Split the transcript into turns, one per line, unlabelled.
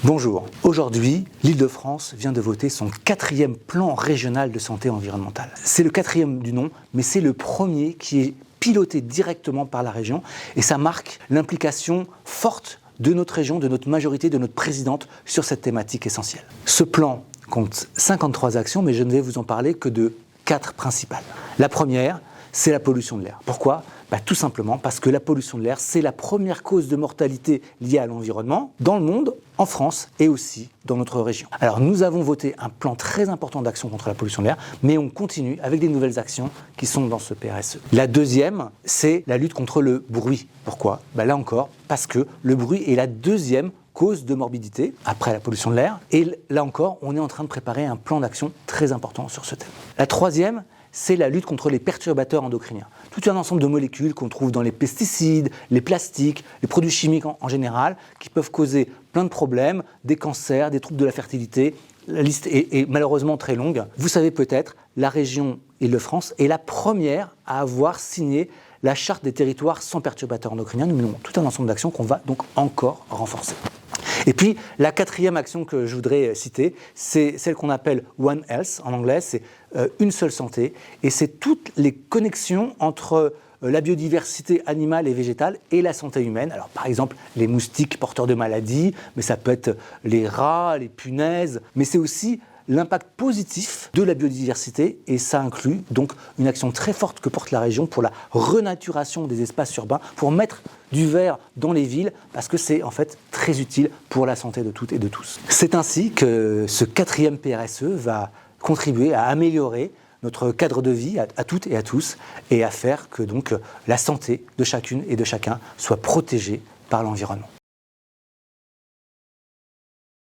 Bonjour, aujourd'hui, l'Île-de-France vient de voter son 4e plan régional de santé environnementale. C'est le 4e du nom, mais c'est le premier qui est piloté directement par la région et ça marque l'implication forte de notre région, de notre majorité, de notre présidente sur cette thématique essentielle. Ce plan compte 53 actions, mais je ne vais vous en parler que de 4 principales. La première, c'est la pollution de l'air. Pourquoi ? Tout simplement parce que la pollution de l'air, c'est la première cause de mortalité liée à l'environnement dans le monde, en France et aussi dans notre région. Alors nous avons voté un plan très important d'action contre la pollution de l'air, mais on continue avec des nouvelles actions qui sont dans ce PRSE. La deuxième, c'est la lutte contre le bruit. Pourquoi ? Là encore, parce que le bruit est la deuxième cause de morbidité après la pollution de l'air. Et là encore, on est en train de préparer un plan d'action très important sur ce thème. La troisième, c'est la lutte contre les perturbateurs endocriniens. Tout un ensemble de molécules qu'on trouve dans les pesticides, les plastiques, les produits chimiques en général, qui peuvent causer plein de problèmes, des cancers, des troubles de la fertilité. La liste est malheureusement très longue. Vous savez peut-être, la région Île-de-France est la première à avoir signé la charte des territoires sans perturbateurs endocriniens. Nous menons tout un ensemble d'actions qu'on va donc encore renforcer. Et puis, la quatrième action que je voudrais citer, c'est celle qu'on appelle One Health, en anglais, c'est une seule santé, et c'est toutes les connexions entre la biodiversité animale et végétale et la santé humaine. Alors, par exemple, les moustiques porteurs de maladies, mais ça peut être les rats, les punaises, mais c'est aussi l'impact positif de la biodiversité, et ça inclut donc une action très forte que porte la région pour la renaturation des espaces urbains, pour mettre du vert dans les villes, parce que c'est en fait très utile pour la santé de toutes et de tous. C'est ainsi que ce 4e PRSE va contribuer à améliorer notre cadre de vie à toutes et à tous, et à faire que donc la santé de chacune et de chacun soit protégée par l'environnement.